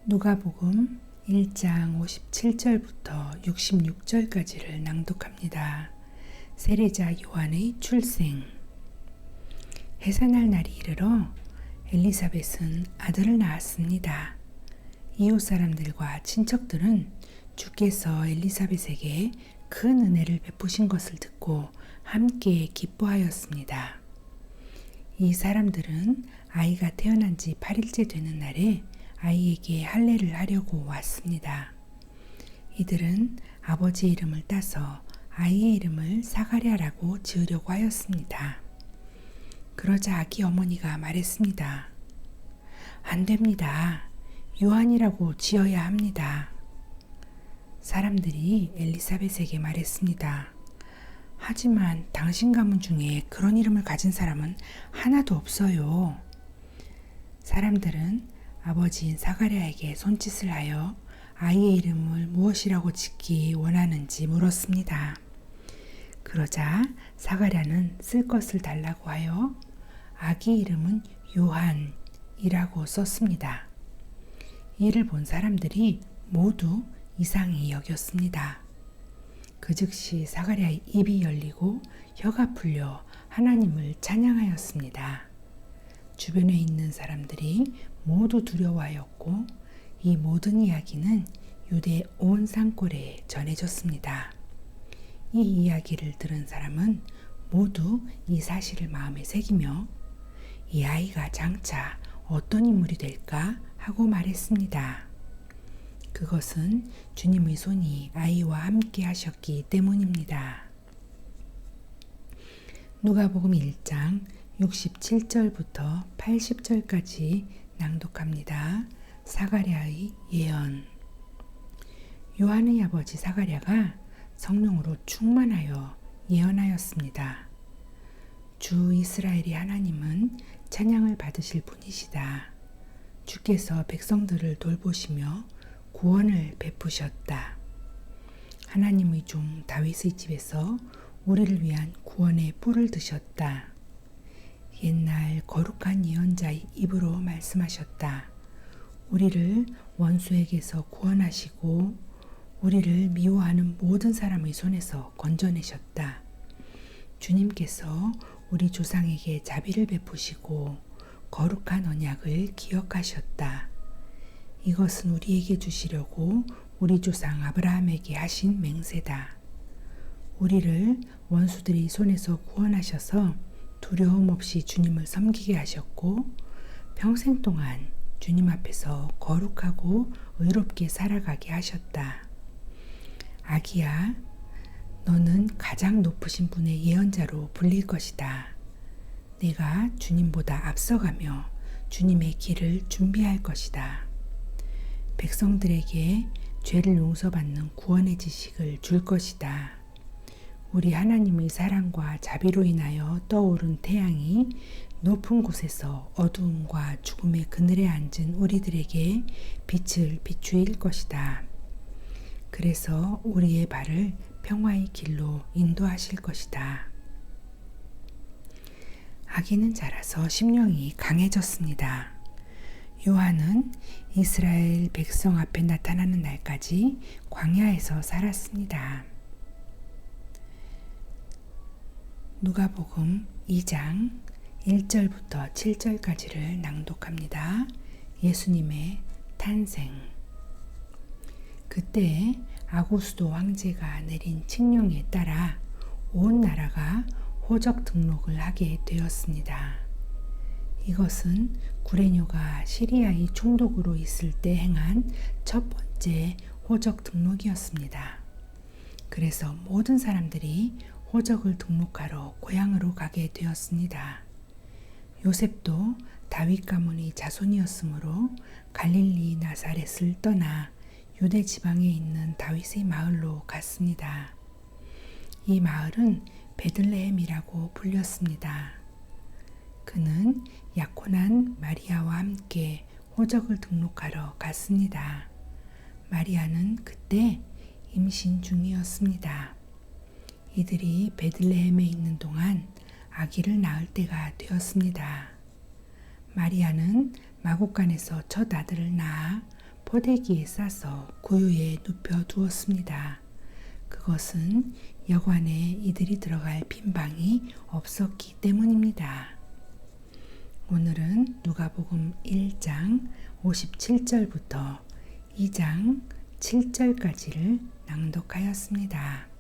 누가복음 1장 57절부터 66절까지를 낭독합니다. 세례자 요한의 출생. 해산할 날이 이르러 엘리사벳은 아들을 낳았습니다. 이웃 사람들과 친척들은 주께서 엘리사벳에게 큰 은혜를 베푸신 것을 듣고 함께 기뻐하였습니다. 이 사람들은 아이가 태어난 지 8일째 되는 날에 아이에게 할례를 하려고 왔습니다. 이들은 아버지의 이름을 따서 아이의 이름을 사가랴라고 지으려고 하였습니다. 그러자 아기 어머니가 말했습니다. 안 됩니다. 요한이라고 지어야 합니다. 사람들이 엘리사벳에게 말했습니다. 하지만 당신 가문 중에 그런 이름을 가진 사람은 하나도 없어요. 사람들은 아버지인 사가랴에게 손짓을 하여 아이의 이름을 무엇이라고 짓기 원하는지 물었습니다. 그러자 사가랴는 쓸 것을 달라고 하여 아기 이름은 요한이라고 썼습니다. 이를 본 사람들이 모두 이상히 여겼습니다. 그 즉시 사가랴의 입이 열리고 혀가 풀려 하나님을 찬양하였습니다. 주변에 있는 사람들이 모두 두려워하였고 이 모든 이야기는 유대 온 산골에 전해졌습니다. 이 이야기를 들은 사람은 모두 이 사실을 마음에 새기며 이 아이가 장차 어떤 인물이 될까 하고 말했습니다. 그것은 주님의 손이 아이와 함께 하셨기 때문입니다. 누가복음 1장 67절부터 80절까지 낭독합니다. 사가랴의 예언. 요한의 아버지 사가랴가 성령으로 충만하여 예언하였습니다. 주 이스라엘의 하나님은 찬양을 받으실 분이시다. 주께서 백성들을 돌보시며 구원을 베푸셨다. 하나님의 종 다윗의 집에서 우리를 위한 구원의 뿔을 드셨다. 옛날 거룩한 예언자의 입으로 말씀하셨다. 우리를 원수에게서 구원하시고 우리를 미워하는 모든 사람의 손에서 건져내셨다. 주님께서 우리 조상에게 자비를 베푸시고 거룩한 언약을 기억하셨다. 이것은 우리에게 주시려고 우리 조상 아브라함에게 하신 맹세다. 우리를 원수들의 손에서 구원하셔서 두려움 없이 주님을 섬기게 하셨고 평생 동안 주님 앞에서 거룩하고 의롭게 살아가게 하셨다. 아기야, 너는 가장 높으신 분의 예언자로 불릴 것이다. 내가 주님보다 앞서가며 주님의 길을 준비할 것이다. 백성들에게 죄를 용서받는 구원의 지식을 줄 것이다. 우리 하나님의 사랑과 자비로 인하여 떠오른 태양이 높은 곳에서 어두움과 죽음의 그늘에 앉은 우리들에게 빛을 비추일 것이다. 그래서 우리의 발을 평화의 길로 인도하실 것이다. 아기는 자라서 심령이 강해졌습니다. 요한은 이스라엘 백성 앞에 나타나는 날까지 광야에서 살았습니다. 누가복음 2장 1절부터 7절까지를 낭독합니다. 예수님의 탄생. 그때 아구스도 황제가 내린 칙령에 따라 온 나라가 호적 등록을 하게 되었습니다. 이것은 구레뇨가 시리아의 총독으로 있을 때 행한 첫 번째 호적 등록이었습니다. 그래서 모든 사람들이 호적을 등록하러 고향으로 가게 되었습니다. 요셉도 다윗 가문의 자손이었으므로 갈릴리 나사렛을 떠나 유대 지방에 있는 다윗의 마을로 갔습니다. 이 마을은 베들레헴이라고 불렸습니다. 그는 약혼한 마리아와 함께 호적을 등록하러 갔습니다. 마리아는 그때 임신 중이었습니다. 이들이 베들레헴에 있는 동안 아기를 낳을 때가 되었습니다. 마리아는 마곡간에서 첫 아들을 낳아 포대기에 싸서 고요에 눕혀 두었습니다. 그것은 여관에 이들이 들어갈 빈 방이 없었기 때문입니다. 오늘은 누가복음 1장 57절부터 2장 7절까지를 낭독하였습니다.